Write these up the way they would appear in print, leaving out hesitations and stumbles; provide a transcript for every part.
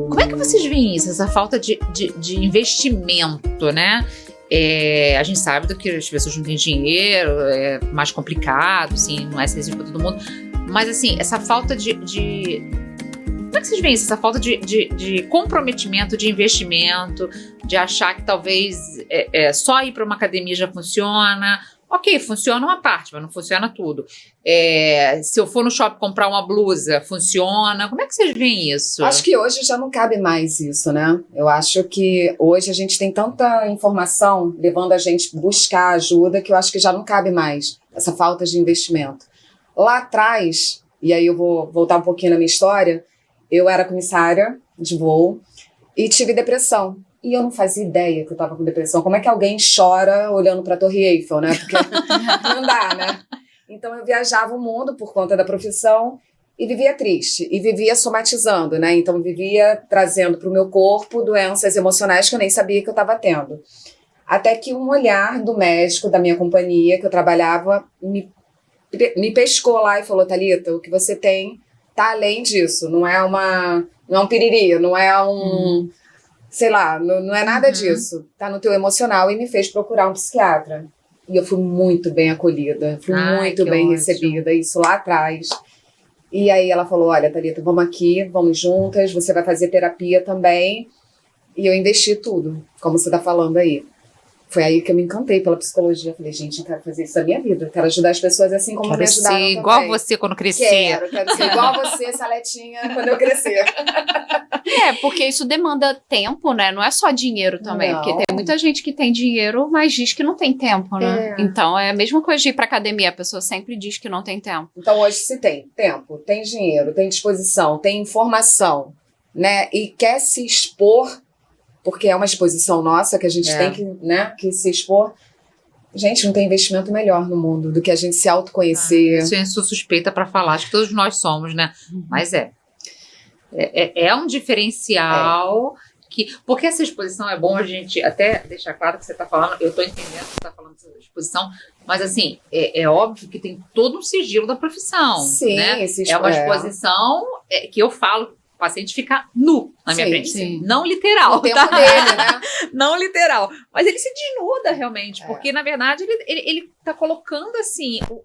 Como é que vocês veem isso, essa falta de investimento, né? A gente sabe que as pessoas não têm dinheiro, é mais complicado, assim, não é acessível para todo mundo. Mas, assim, essa falta Como é que vocês veem isso? Essa falta de comprometimento, de investimento, de achar que talvez só ir para uma academia já funciona. Ok, funciona uma parte, mas não funciona tudo. Se eu for no shopping comprar uma blusa, funciona. Como é que vocês veem isso? Acho que hoje já não cabe mais isso, né? Eu acho que hoje a gente tem tanta informação levando a gente a buscar ajuda que eu acho que já não cabe mais essa falta de investimento. Lá atrás, e aí eu vou voltar um pouquinho na minha história, eu era comissária de voo e tive depressão. E eu não fazia ideia que eu tava com depressão. Como é que alguém chora olhando pra Torre Eiffel, né? Porque não dá, né? Então eu viajava o mundo por conta da profissão e vivia triste. E vivia somatizando, né? Então vivia trazendo pro meu corpo doenças emocionais que eu nem sabia que eu tava tendo. Até que um olhar do médico da minha companhia, que eu trabalhava, me pescou lá e falou: Thalita, o que você tem tá além disso. Não é um piriri, não é um... sei lá, não é nada disso. Tá no teu emocional, e me fez procurar um psiquiatra. E eu fui muito bem acolhida, fui muito bem ótimo. recebida, isso lá atrás. E aí ela falou: olha, Thalita, vamos aqui, vamos juntas, você vai fazer terapia também. E eu investi tudo, como você tá falando aí. Foi aí que eu me encantei pela psicologia. Falei, gente, eu quero fazer isso na minha vida. Eu quero ajudar as pessoas assim como me ajudaram também. Quero ser igual você quando crescer. Quero ser igual você, Saletinha, quando eu crescer. Porque isso demanda tempo, né? Não é só dinheiro também. Não. Porque tem muita gente que tem dinheiro, mas diz que não tem tempo, né? Então é a mesma coisa de ir pra academia. A pessoa sempre diz que não tem tempo. Então hoje se tem tempo, tem dinheiro, tem disposição, tem informação, né? E quer se expor, porque é uma exposição nossa que a gente tem que se expor. Gente, não tem investimento melhor no mundo do que a gente se autoconhecer. Eu sou suspeita para falar, acho que todos nós somos, né? Mas é um diferencial porque essa exposição é bom a gente até deixar claro que você está falando, eu estou entendendo que você está falando dessa exposição, mas assim, é óbvio que tem todo um sigilo da profissão. Sim, né? É uma exposição que eu falo, o paciente fica nu na minha frente. Sim. Não literal. O tempo dele, né? Não literal. Mas ele se desnuda realmente, porque na verdade ele tá colocando assim, eu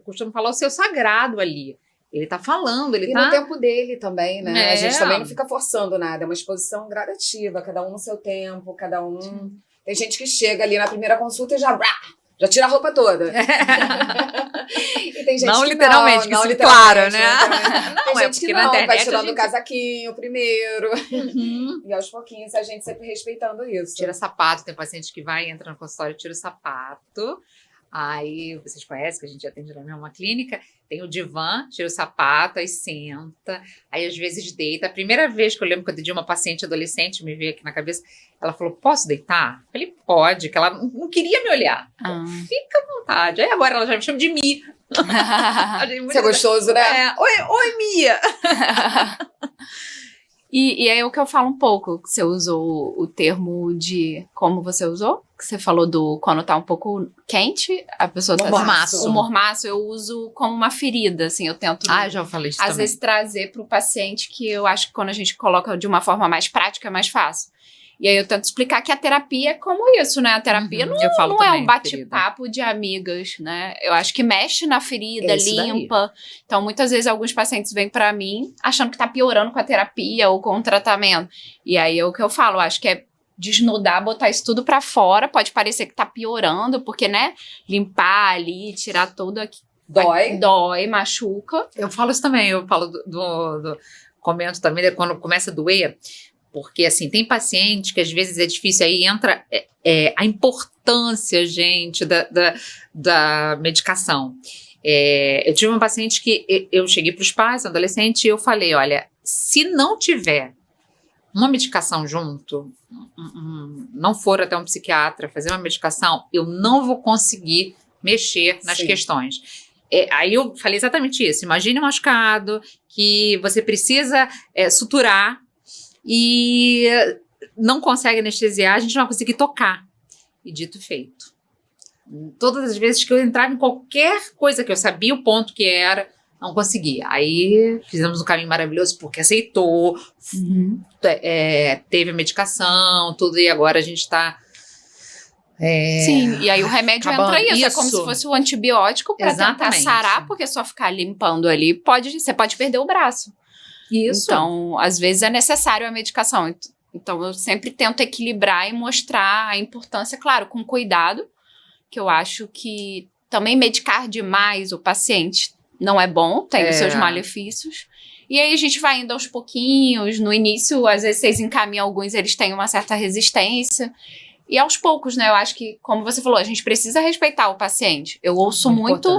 costumo falar, o seu sagrado ali. Ele tá falando, ele tá... no tempo dele também, né? A gente também não fica forçando nada, é uma exposição gradativa, cada um no seu tempo, cada um... Tem gente que chega ali na primeira consulta e já tira a roupa toda. E tem gente não que literalmente, não que literalmente, claro, né? Tem gente que não, vai tirando o casa. casaquinho primeiro. E aos pouquinhos a gente sempre respeitando isso. Tira sapato, tem paciente que vai, entra no consultório, tira o sapato. Aí, vocês conhecem, que a gente atende na mesma clínica, tem o divã, tira o sapato, aí senta, aí às vezes deita. A primeira vez que eu lembro que eu atendi uma paciente adolescente, me veio aqui na cabeça, ela falou: posso deitar? Eu falei: pode, que ela não queria me olhar. Fica à vontade. Aí agora ela já me chama de Mi. Isso é gostoso, né? Oi, Mia! E é o que eu falo um pouco, que você usou o termo de... Como você usou? Que você falou do quando tá um pouco quente, a pessoa tá... Mormaço. O mormaço eu uso como uma ferida, assim, eu tento... já falei isso às também. vezes trazer pro paciente, que eu acho que quando a gente coloca de uma forma mais prática é mais fácil. E aí eu tento explicar que a terapia é como isso, né? A terapia não é um bate-papo de amigas, né? Eu acho que mexe na ferida, limpa. Então, muitas vezes, alguns pacientes vêm pra mim achando que tá piorando com a terapia ou com o tratamento. E aí, é o que eu falo, acho que é desnudar, botar isso tudo pra fora. Pode parecer que tá piorando, porque, né? Limpar ali, tirar tudo aqui. Dói, machuca. Eu falo isso também, eu falo comento também, quando começa a doer. Porque, assim, tem paciente que às vezes é difícil, aí entra a importância, gente, da medicação. Eu tive uma paciente que eu cheguei para os pais, um adolescente, e eu falei: olha, se não tiver uma medicação junto, não for até um psiquiatra fazer uma medicação, eu não vou conseguir mexer nas questões. Aí eu falei exatamente isso. Imagine um machucado que você precisa suturar, e não consegue anestesiar, a gente não vai conseguir tocar. E dito e feito. Todas as vezes que eu entrava em qualquer coisa que eu sabia o ponto que era, não conseguia. Aí fizemos um caminho maravilhoso porque aceitou, teve a medicação, tudo, e agora a gente está... Sim, e aí o remédio entra isso, é como se fosse o antibiótico para tentar sarar, porque só ficar limpando ali, você pode perder o braço. Isso. Então, às vezes é necessário a medicação. Então, eu sempre tento equilibrar e mostrar a importância, claro, com cuidado, que eu acho que também medicar demais o paciente não é bom, tem os seus malefícios. E aí a gente vai indo aos pouquinhos, no início, às vezes vocês encaminham alguns, eles têm uma certa resistência. E aos poucos, né, eu acho que, como você falou, a gente precisa respeitar o paciente. Eu ouço muito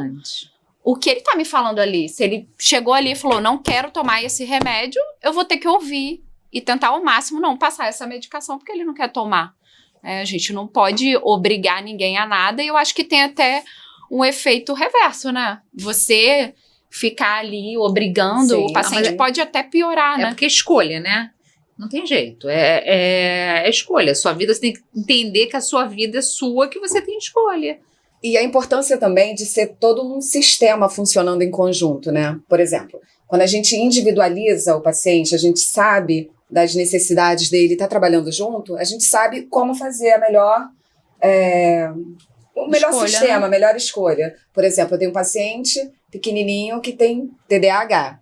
o que ele tá me falando ali. Se ele chegou ali e falou, não quero tomar esse remédio, eu vou ter que ouvir e tentar ao máximo não passar essa medicação porque ele não quer tomar. A gente não pode obrigar ninguém a nada, e eu acho que tem até um efeito reverso, né? Você ficar ali obrigando o paciente pode até piorar, né? É porque é escolha, né? Não tem jeito, é escolha. Sua vida, você tem que entender que a sua vida é sua, que você tem escolha. E a importância também de ser todo um sistema funcionando em conjunto, né? Por exemplo, quando a gente individualiza o paciente, a gente sabe das necessidades dele, tá trabalhando junto, a gente sabe como fazer a melhor escolha, sistema, né? a melhor escolha. Por exemplo, eu tenho um paciente pequenininho que tem TDAH.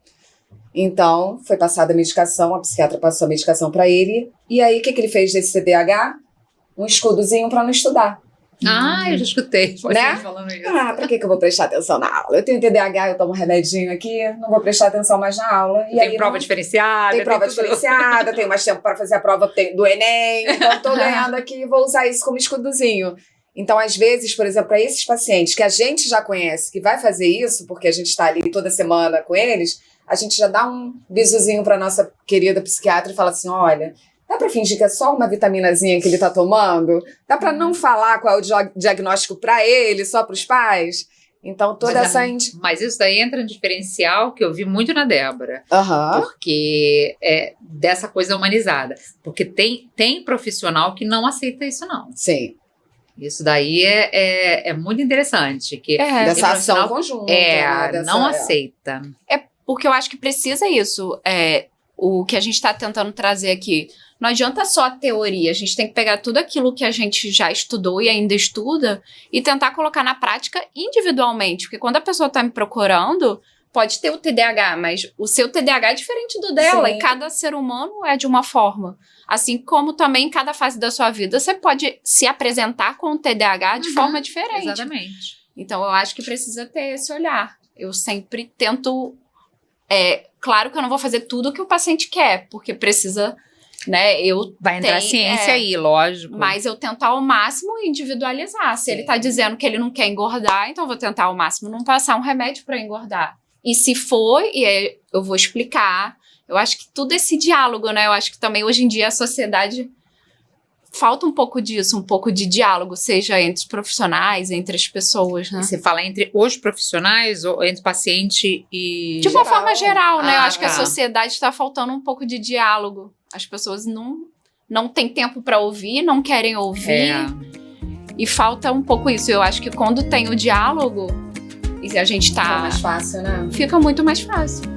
Então, foi passada a medicação, a psiquiatra passou a medicação para ele. E aí, o que ele fez desse TDAH? Um escudozinho para não estudar. Eu já escutei. Né? Falando isso. Pra que eu vou prestar atenção na aula? Eu tenho TDAH, eu tomo um remedinho aqui, não vou prestar atenção mais na aula. E tem prova diferenciada. Tem prova diferenciada, tenho mais tempo para fazer a prova do Enem. Então, tô ganhando aqui e vou usar isso como escudozinho. Então, às vezes, por exemplo, para esses pacientes que a gente já conhece, que vai fazer isso, porque a gente está ali toda semana com eles, a gente já dá um bisuzinho para nossa querida psiquiatra e fala assim, olha, dá para fingir que é só uma vitaminazinha que ele está tomando? Dá para não falar qual é o diagnóstico para ele, só para os pais? Então, toda Mas isso daí entra no diferencial que eu vi muito na Débora. Porque é dessa coisa humanizada. Porque tem profissional que não aceita isso, não. Sim. Isso daí é muito interessante. Que dessa ação conjunta. Não aceita. Porque eu acho que precisa isso. O que a gente está tentando trazer aqui. Não adianta só a teoria. A gente tem que pegar tudo aquilo que a gente já estudou e ainda estuda e tentar colocar na prática individualmente. Porque quando a pessoa está me procurando, pode ter o TDAH, mas o seu TDAH é diferente do dela. Sim. E cada ser humano é de uma forma. Assim como também em cada fase da sua vida, você pode se apresentar com o TDAH de forma diferente. Exatamente. Então, eu acho que precisa ter esse olhar. Eu sempre tento... claro que eu não vou fazer tudo o que o paciente quer, porque precisa, né, vai entrar ciência aí, lógico. Mas eu tento ao máximo individualizar. Se ele tá dizendo que ele não quer engordar, então eu vou tentar ao máximo não passar um remédio para engordar. E se for, eu vou explicar. Eu acho que tudo esse diálogo, né, eu acho que também hoje em dia a sociedade... falta um pouco disso, um pouco de diálogo, seja entre os profissionais, entre as pessoas, né? Você fala entre os profissionais ou entre paciente e... De uma forma geral, né? Eu acho que a sociedade está faltando um pouco de diálogo. As pessoas não têm tempo para ouvir, não querem ouvir. E falta um pouco isso. Eu acho que quando tem o diálogo, e a gente tá... Fica mais fácil, né? Fica muito mais fácil.